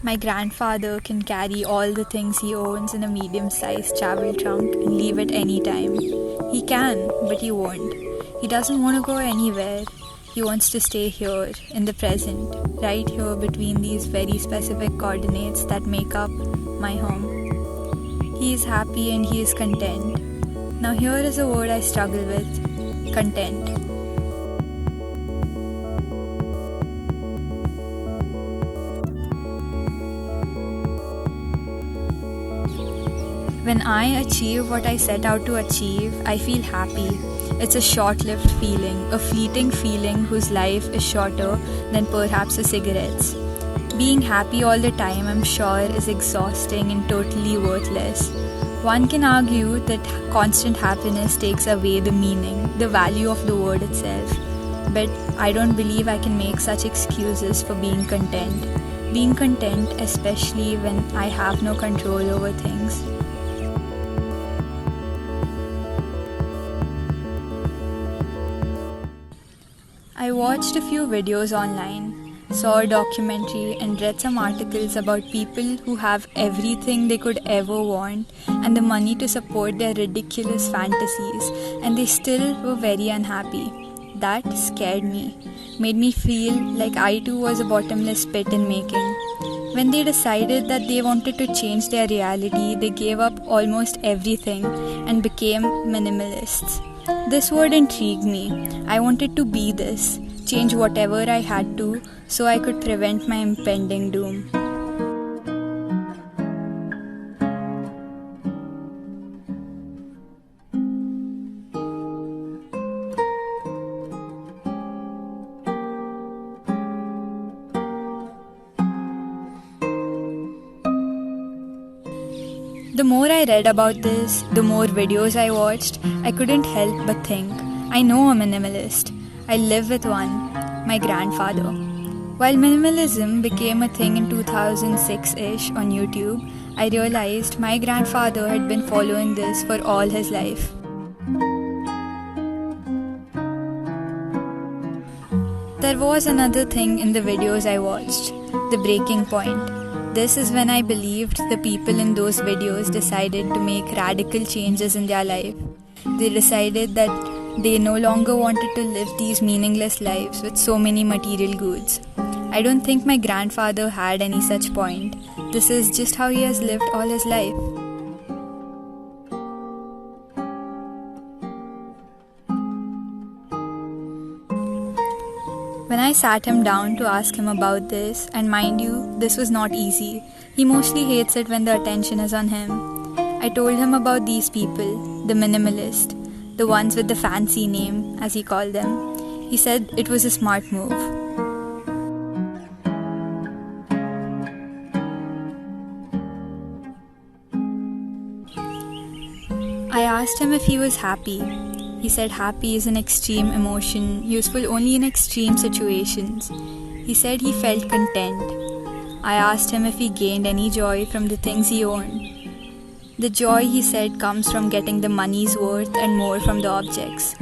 My grandfather can carry all the things he owns in a medium-sized travel trunk and leave at any time. He can, but he won't. He doesn't want to go anywhere. He wants to stay here, in the present, right here between these very specific coordinates that make up my home. He is happy and he is content. Now here is a word I struggle with: content. When I achieve what I set out to achieve, I feel happy. It's a short-lived feeling, a fleeting feeling whose life is shorter than perhaps a cigarette's. Being happy all the time, I'm sure, is exhausting and totally worthless. One can argue that constant happiness takes away the meaning, the value of the word itself. But I don't believe I can make such excuses for being content. Being content, especially when I have no control over things. I watched a few videos online, saw a documentary and read some articles about people who have everything they could ever want and the money to support their ridiculous fantasies, and they still were very unhappy. That scared me, made me feel like I too was a bottomless pit in making. When they decided that they wanted to change their reality, they gave up almost everything and became minimalists. This word intrigued me. I wanted to be this, change whatever I had to, so I could prevent my impending doom. The more I read about this, the more videos I watched, I couldn't help but think, I know a minimalist. I live with one, my grandfather. While minimalism became a thing in 2006-ish on YouTube, I realized my grandfather had been following this for all his life. There was another thing in the videos I watched, the breaking point. This is when I believed the people in those videos decided to make radical changes in their life. They decided that they no longer wanted to live these meaningless lives with so many material goods. I don't think my grandfather had any such point. This is just how he has lived all his life. When I sat him down to ask him about this, and mind you, this was not easy. He mostly hates it when the attention is on him. I told him about these people, the minimalist, the ones with the fancy name, as he called them. He said it was a smart move. I asked him if he was happy. He said happy is an extreme emotion, useful only in extreme situations. He said he felt content. I asked him if he gained any joy from the things he owned. The joy, he said, comes from getting the money's worth and more from the objects.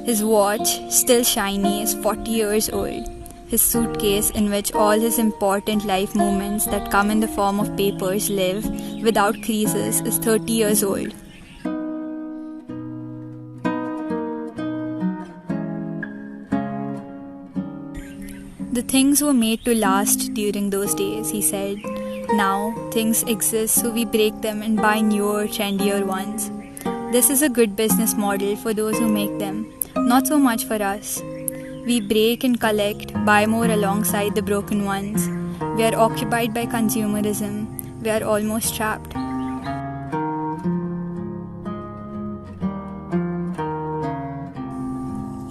His watch, still shiny, is 40 years old. His suitcase, in which all his important life moments that come in the form of papers live, without creases, is 30 years old. The things were made to last during those days, he said. Now, things exist, so we break them and buy newer, trendier ones. This is a good business model for those who make them, not so much for us. We break and collect, buy more alongside the broken ones. We are occupied by consumerism. We are almost trapped.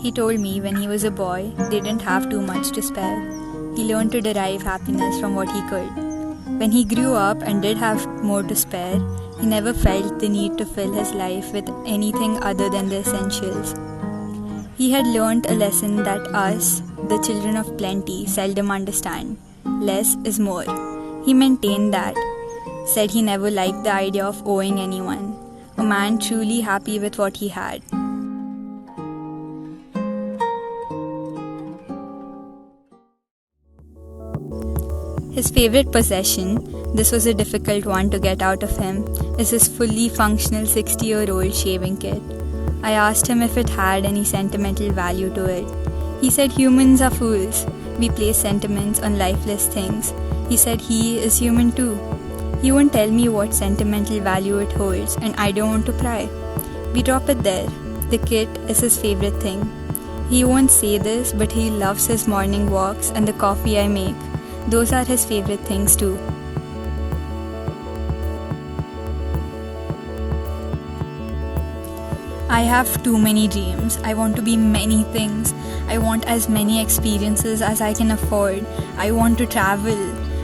He told me when he was a boy, they didn't have too much to spare. He learned to derive happiness from what he could. When he grew up and did have more to spare, he never felt the need to fill his life with anything other than the essentials. He had learned a lesson that us, the children of plenty, seldom understand. Less is more. He maintained that, said he never liked the idea of owing anyone. A man truly happy with what he had. His favorite possession, this was a difficult one to get out of him, is his fully functional 60-year-old shaving kit. I asked him if it had any sentimental value to it. He said humans are fools. We place sentiments on lifeless things. He said he is human too. He won't tell me what sentimental value it holds, and I don't want to pry. We drop it there. The kit is his favorite thing. He won't say this, but he loves his morning walks and the coffee I make. Those are his favorite things too. I have too many dreams. I want to be many things. I want as many experiences as I can afford. I want to travel.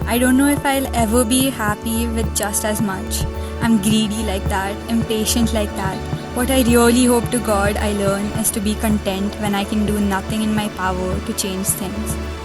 I don't know if I'll ever be happy with just as much. I'm greedy like that, impatient like that. What I really hope to God I learn is to be content when I can do nothing in my power to change things.